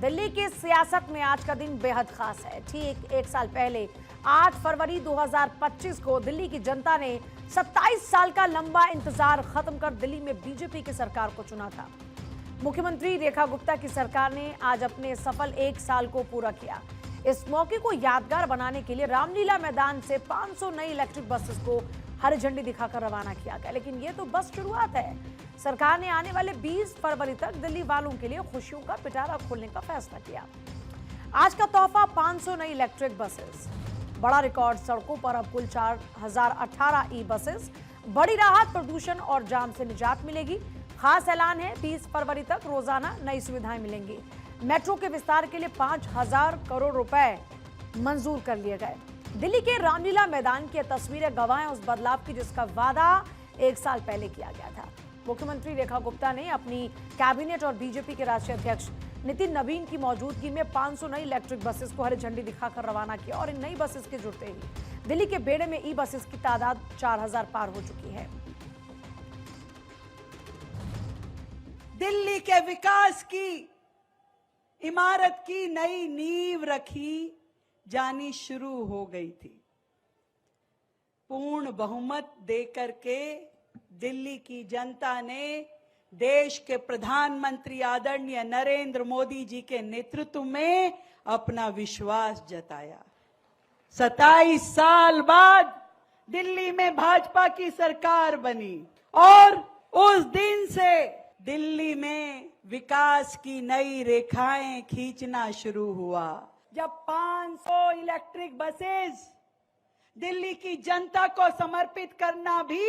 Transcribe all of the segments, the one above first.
दिल्ली की सियासत में आज का दिन बेहद खास है। ठीक एक साल पहले 8 फरवरी 2025 को दिल्ली की जनता ने 27 साल का लंबा इंतजार खत्म कर दिल्ली में बीजेपी की सरकार को चुना था। मुख्यमंत्री रेखा गुप्ता की सरकार ने आज अपने सफल एक साल को पूरा किया। इस मौके को यादगार बनाने के लिए रामलीला मैदान से 500 नई इलेक्ट्रिक बसेस को हरी झंडी दिखाकर रवाना किया गया। लेकिन ये तो बस शुरुआत है। सरकार ने आने वाले 20 फरवरी तक दिल्ली वालों के लिए खुशियों का पिटारा खोलने का फैसला किया। आज का तोहफा 500 नई इलेक्ट्रिक बसेस, बड़ा रिकॉर्ड। सड़कों पर अब कुल 4018 ई बसेस। बड़ी राहत, प्रदूषण और जाम से निजात मिलेगी। खास ऐलान है, 20 फरवरी तक रोजाना नई सुविधाएं मिलेंगी। मेट्रो के विस्तार के लिए 5000 करोड़ रुपए मंजूर कर लिए गए। दिल्ली के रामलीला मैदान की तस्वीरें गवाह हैं उस बदलाव की जिसका वादा एक साल पहले किया गया था। मुख्यमंत्री रेखा गुप्ता ने अपनी कैबिनेट और बीजेपी के राष्ट्रीय अध्यक्ष नितिन नवीन की मौजूदगी में 500 नई इलेक्ट्रिक बसेस को हरी झंडी दिखाकर रवाना किया। और इन नई बसेस के जुड़ते ही दिल्ली के बेड़े में ई बसेस की तादाद 4000 पार हो चुकी है। दिल्ली के विकास की इमारत की नई नींव रखी जानी शुरू हो गई थी। पूर्ण बहुमत देकर के दिल्ली की जनता ने देश के प्रधानमंत्री आदरणीय नरेंद्र मोदी जी के नेतृत्व में अपना विश्वास जताया। 27 साल बाद दिल्ली में भाजपा की सरकार बनी और उस दिन से दिल्ली में विकास की नई रेखाएं खींचना शुरू हुआ। जब 500 इलेक्ट्रिक बसेस दिल्ली की जनता को समर्पित करना भी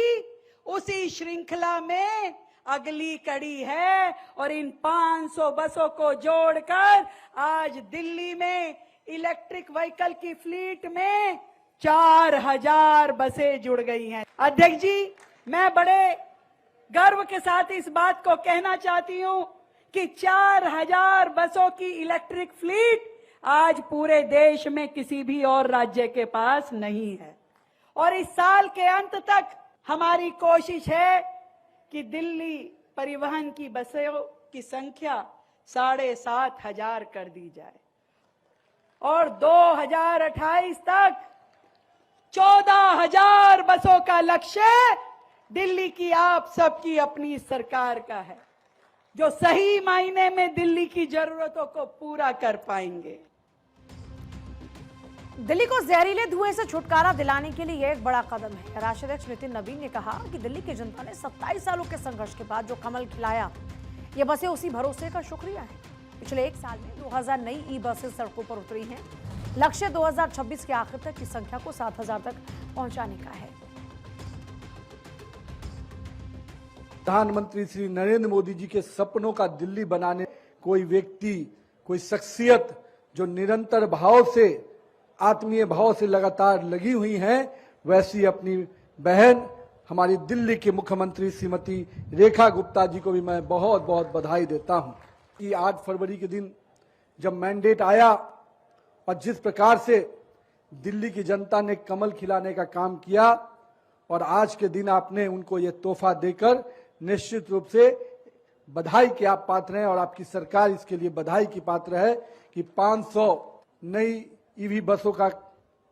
उसी श्रृंखला में अगली कड़ी है। और इन 500 बसों को जोड़कर आज दिल्ली में इलेक्ट्रिक व्हीकल की फ्लीट में 4000 बसें जुड़ गई हैं। अध्यक्ष जी, मैं बड़े गर्व के साथ इस बात को कहना चाहती हूं कि 4000 बसों की इलेक्ट्रिक फ्लीट आज पूरे देश में किसी भी और राज्य के पास नहीं है। और इस साल के अंत तक हमारी कोशिश है कि दिल्ली परिवहन की बसों की संख्या 7500 कर दी जाए और 2028 तक 14000 बसों का लक्ष्य दिल्ली की आप सबकी अपनी सरकार का है, जो सही मायने में दिल्ली की जरूरतों को पूरा कर पाएंगे। दिल्ली को जहरीले धुएं से छुटकारा दिलाने के लिए यह एक बड़ा कदम है। राष्ट्रीय अध्यक्ष नितिन नवीन ने कहा कि दिल्ली की जनता ने 27 सालों के संघर्ष के बाद जो कमल खिलाया, ये बसें उसी भरोसे का शुक्रिया है। पिछले एक साल में 2000 नई ई बसें सड़कों पर उतरी हैं। लक्ष्य 2026 के आखिर तक की संख्या को 7000 तक पहुंचाने का है। प्रधानमंत्री श्री नरेंद्र मोदी जी के सपनों का दिल्ली बनाने कोई व्यक्ति, कोई शख्सियत जो निरंतर भाव से, आत्मीय भाव से लगातार लगी हुई हैं, वैसी अपनी बहन हमारी दिल्ली के मुख्यमंत्री श्रीमती रेखा गुप्ता जी को भी मैं बहुत बहुत बधाई देता हूं कि 8 फरवरी के दिन जब मैंडेट आया और जिस प्रकार से दिल्ली की जनता ने कमल खिलाने का काम किया और आज के दिन आपने उनको ये तोहफा देकर निश्चित रूप से बधाई के आप पात्र हैं और आपकी सरकार इसके लिए बधाई की पात्र है कि 500 नई ईवी बसों का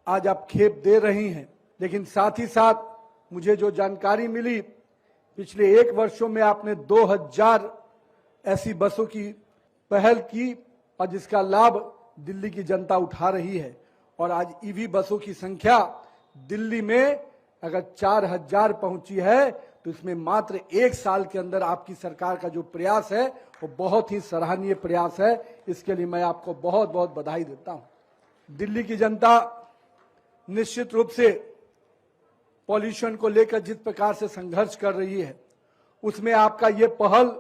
आज आप खेप दे रही हैं। लेकिन साथ ही साथ मुझे जो जानकारी मिली, पिछले 1 वर्षों में आपने 2000 ऐसी बसों की पहल की और जिसका लाभ दिल्ली की जनता उठा रही है। और आज ईवी बसों की संख्या दिल्ली में अगर 4000 पहुंची है तो इसमें मात्र 1 साल के अंदर आपकी सरकार का जो प्रयास है वो बहुत ही सराहनीय प्रयास है। इसके लिए मैं आपको बहुत बहुत बधाई देता हूं। दिल्ली की जनता निश्चित रूप से पॉल्यूशन को लेकर जिस प्रकार से संघर्ष कर रही है, उसमें आपका ये पहल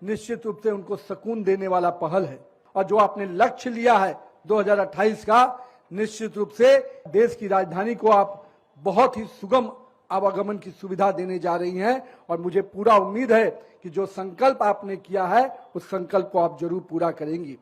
निश्चित रूप से उनको सुकून देने वाला पहल है। और जो आपने लक्ष्य लिया है 2028 का, निश्चित रूप से देश की राजधानी को आप बहुत ही सुगम आवागमन की सुविधा देने जा रही हैं। और मुझे पूरा उम्मीद है कि जो संकल्प आपने किया है उस संकल्प को आप जरूर पूरा करेंगी।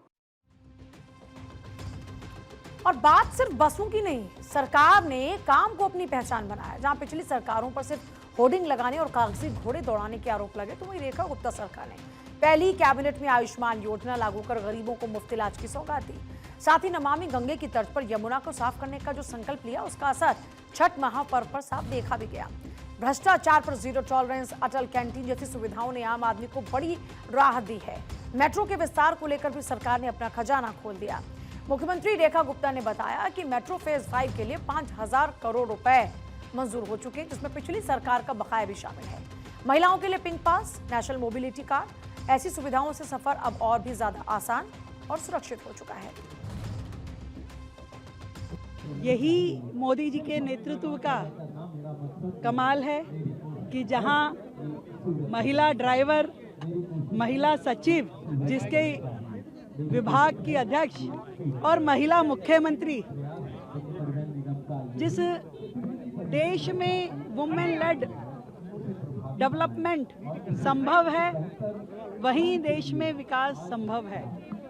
और बात सिर्फ बसों की नहीं, सरकार ने काम को अपनी पहचान बनाया। जहां पिछली सरकारों पर सिर्फ होर्डिंग लगाने और कागजी घोड़े दौड़ाने के आरोप लगे, तो वहीं रेखा गुप्ता सरकार ने पहली कैबिनेट में आयुष्मान योजना लागू कर गरीबों को मुफ्त इलाज की सौगात दी। साथ ही नमामि गंगे की तर्ज पर यमुना को साफ करने का जो संकल्प लिया, उसका असर छठ महापर्व पर साफ देखा भी गया। भ्रष्टाचार पर जीरो टॉलरेंस, अटल कैंटीन जैसी सुविधाओं ने आम आदमी को बड़ी राहत दी है। मेट्रो के विस्तार को लेकर भी सरकार ने अपना खजाना खोल दिया। मुख्यमंत्री रेखा गुप्ता ने बताया कि मेट्रो फेज 5 के लिए 5,000 करोड़ रुपए मंजूर हो चुके हैं, जिसमें पिछली सरकार का बकाया भी शामिल है। महिलाओं के लिए पिंक पास, नेशनल मोबिलिटी कार्ड, ऐसी सुविधाओं से सफर अब और भी ज्यादा आसान और सुरक्षित हो चुका है। यही मोदी जी के नेतृत्व का कमाल है कि जहां महिला ड्राइवर, महिला सचिव, जिसके विभाग की अध्यक्ष और महिला मुख्यमंत्री, जिस देश में वुमेन लेड डेवलपमेंट संभव है, वहीं देश में विकास संभव है।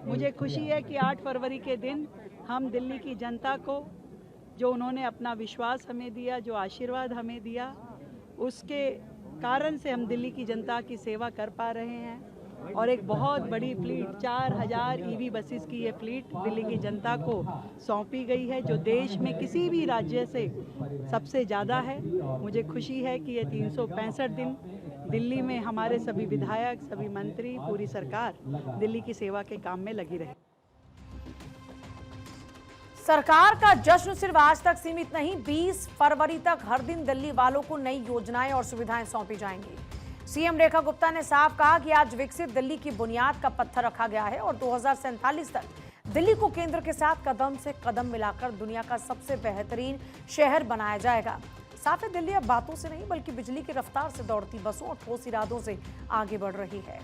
मुझे खुशी है कि 8 फरवरी के दिन हम दिल्ली की जनता को, जो उन्होंने अपना विश्वास हमें दिया, जो आशीर्वाद हमें दिया, उसके कारण से हम दिल्ली की जनता की सेवा कर पा रहे हैं। और एक बहुत बड़ी फ्लीट, 4000 ईवी बसेस की ये फ्लीट दिल्ली की जनता को सौंपी गई है, जो देश में किसी भी राज्य से सबसे ज़्यादा है। मुझे खुशी है कि ये 365 दिन दिल्ली में हमारे सभी विधायक, सभी मंत्री, पूरी सरकार दिल्ली की सेवा के काम में लगी रहे। सरकार का जश्न सिर्फ आज तक सीमित नहीं, 20 फरवरी तक हर दिन दिल्ली वालों को नई योजनाएं और सुविधाएं सौंपी जाएंगी। सीएम रेखा गुप्ता ने साफ कहा कि आज विकसित दिल्ली की बुनियाद का पत्थर रखा गया है और 2047 तक दिल्ली को केंद्र के साथ कदम से कदम मिलाकर दुनिया का सबसे बेहतरीन शहर बनाया जाएगा। साफ है, दिल्ली अब बातों से नहीं बल्कि बिजली की रफ्तार से दौड़ती बसों और ठोस इरादों से आगे बढ़ रही है।